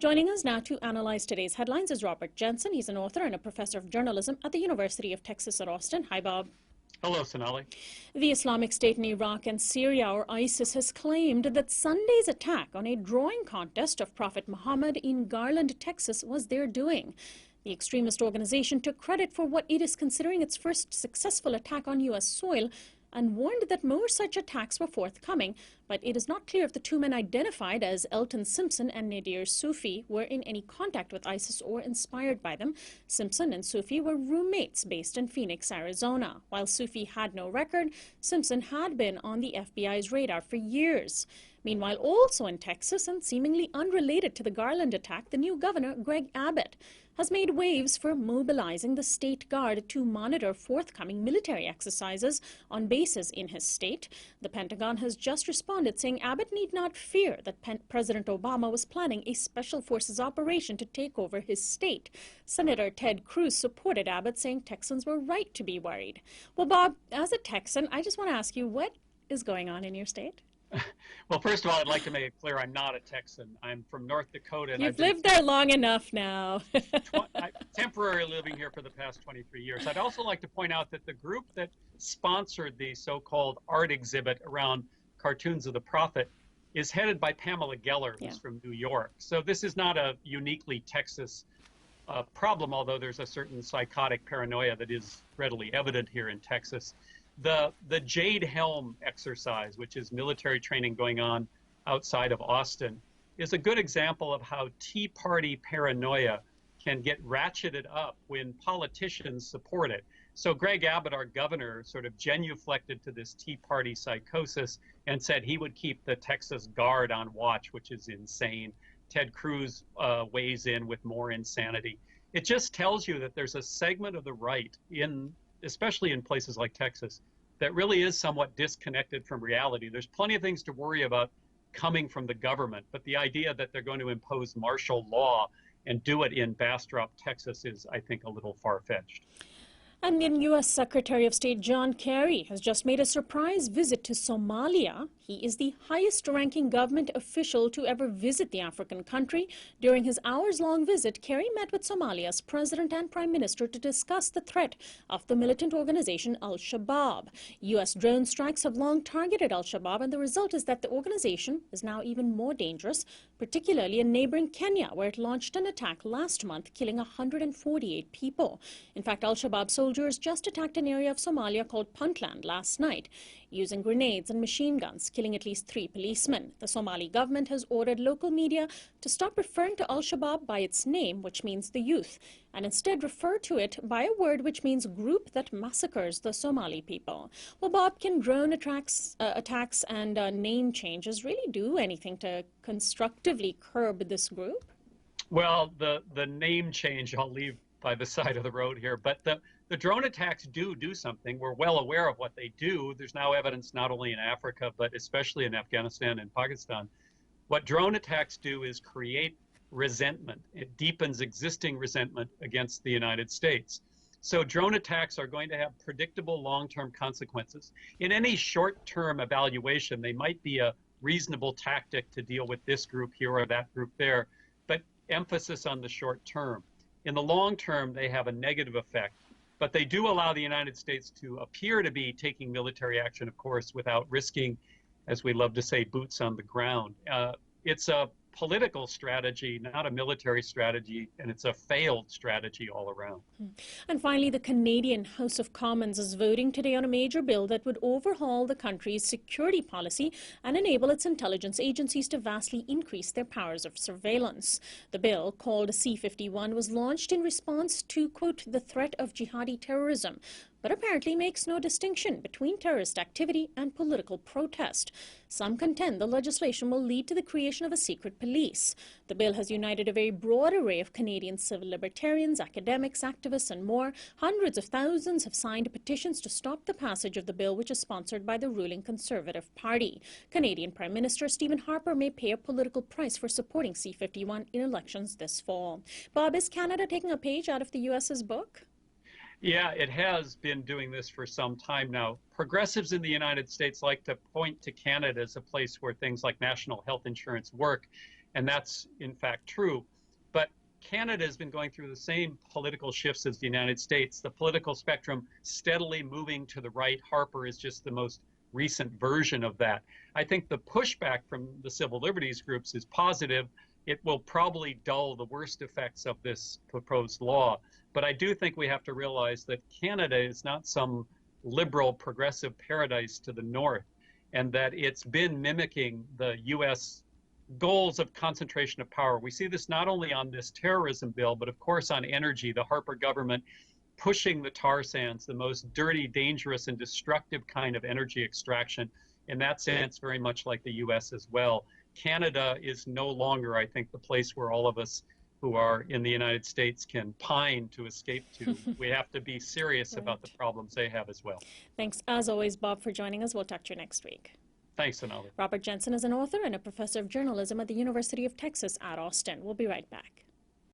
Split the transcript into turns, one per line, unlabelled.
Joining us now to analyze today's headlines is Robert Jensen. He's an author and a professor of journalism at the University of Texas at Austin. Hi, Bob.
Hello, Sonali.
The Islamic State in Iraq and Syria, or ISIS, has claimed that Sunday's attack on a drawing contest of Prophet Muhammad in Garland, Texas, was their doing. The extremist organization took credit for what it is considering its first successful attack on U.S. soil and warned that more such attacks were forthcoming, but it is not clear if the two men identified as Elton Simpson and Nadir Sufi were in any contact with ISIS or inspired by them. Simpson and Sufi were roommates based in Phoenix, Arizona. While Sufi had no record, Simpson had been on the FBI's radar for years. Meanwhile, also in Texas and seemingly unrelated to the Garland attack, the new governor, Greg Abbott, has made waves for mobilizing the state guard to monitor forthcoming military exercises on bases in his state. The Pentagon has just responded, saying Abbott need not fear that President Obama was planning a special forces operation to take over his state. Senator Ted Cruz supported Abbott, saying Texans were right to be worried. Well, Bob, as a Texan, I just want to ask you, what is going on in your state?
Well, first of all, I'd like to make it clear I'm not a Texan. I'm from North Dakota. And
You've lived there long enough now.
I'm temporarily living here for the past 23 years. I'd also like to point out that the group that sponsored the so-called art exhibit around cartoons of the Prophet is headed by Pamela Geller, who's from New York. So this is not a uniquely Texas problem, although there's a certain psychotic paranoia that is readily evident here in Texas. The Jade Helm exercise, which is military training going on outside of Austin, is a good example of how Tea Party paranoia can get ratcheted up when politicians support it. So Greg Abbott, our governor, sort of genuflected to this Tea Party psychosis and said he would keep the Texas Guard on watch, which is insane. Ted Cruz weighs in with more insanity. It just tells you that there's a segment of the right, especially in places like Texas, that really is somewhat disconnected from reality. There's plenty of things to worry about coming from the government, but the idea that they're going to impose martial law and do it in Bastrop, Texas is, I think, a little far-fetched.
And then U.S. Secretary of State John Kerry has just made a surprise visit to Somalia. He is the highest-ranking government official to ever visit the African country. During his hours-long visit, Kerry met with Somalia's president and prime minister to discuss the threat of the militant organization Al-Shabaab. U.S. drone strikes have long targeted Al-Shabaab, and the result is that the organization is now even more dangerous, particularly in neighboring Kenya, where it launched an attack last month, killing 148 people. In fact, Al-Shabaab soldiers just attacked an area of Somalia called Puntland last night, using grenades and machine guns, killing at least 3 policemen. The Somali government has ordered local media to stop referring to Al-Shabaab by its name, which means the youth, and instead refer to it by a word which means group that massacres the Somali people. Well, Bob, can drone attacks and name changes really do anything to constructively curb this group?
Well, the name change I'll leave by the side of the road here, but the drone attacks do something. We're well aware of what they do. There's now evidence not only in Africa, but especially in Afghanistan and Pakistan. What drone attacks do is create resentment. It deepens existing resentment against the United States. So drone attacks are going to have predictable long-term consequences. In any short-term evaluation, they might be a reasonable tactic to deal with this group here or that group there, but emphasis on the short term. In the long term, they have a negative effect, but they do allow the United States to appear to be taking military action, of course, without risking, as we love to say, boots on the ground. It's a political strategy, not a military strategy, and it's a failed strategy all around.
And finally, the Canadian House of Commons is voting today on a major bill that would overhaul the country's security policy and enable its intelligence agencies to vastly increase their powers of surveillance. The bill, called C-51, was launched in response to, quote, the threat of jihadi terrorism, but apparently makes no distinction between terrorist activity and political protest. Some contend the legislation will lead to the creation of a secret police. The bill has united a very broad array of Canadian civil libertarians, academics, activists, and more. Hundreds of thousands have signed petitions to stop the passage of the bill, which is sponsored by the ruling Conservative Party. Canadian Prime Minister Stephen Harper may pay a political price for supporting C-51 in elections this fall. Bob, is Canada taking a page out of the U.S.'s book?
Yeah, it has been doing this for some time now. Progressives in the United States like to point to Canada as a place where things like national health insurance work. And that's, in fact, true. But Canada has been going through the same political shifts as the United States, the political spectrum steadily moving to the right. Harper is just the most recent version of that. I think the pushback from the civil liberties groups is positive. It will probably dull the worst effects of this proposed law. But I do think we have to realize that Canada is not some liberal progressive paradise to the north, and that it's been mimicking the U.S. goals of concentration of power. We see this not only on this terrorism bill, but of course on energy. The Harper government pushing the tar sands, the most dirty, dangerous, and destructive kind of energy extraction. In that sense, very much like the U.S. as well. Canada is no longer, I think, the place where all of us who are in the United States can pine to escape to. We have to be serious about the problems they have as well.
Thanks, as always, Bob, for joining us. We'll talk to you next week.
Thanks, Anali.
Robert Jensen is an author and a professor of journalism at the University of Texas at Austin. We'll be right back.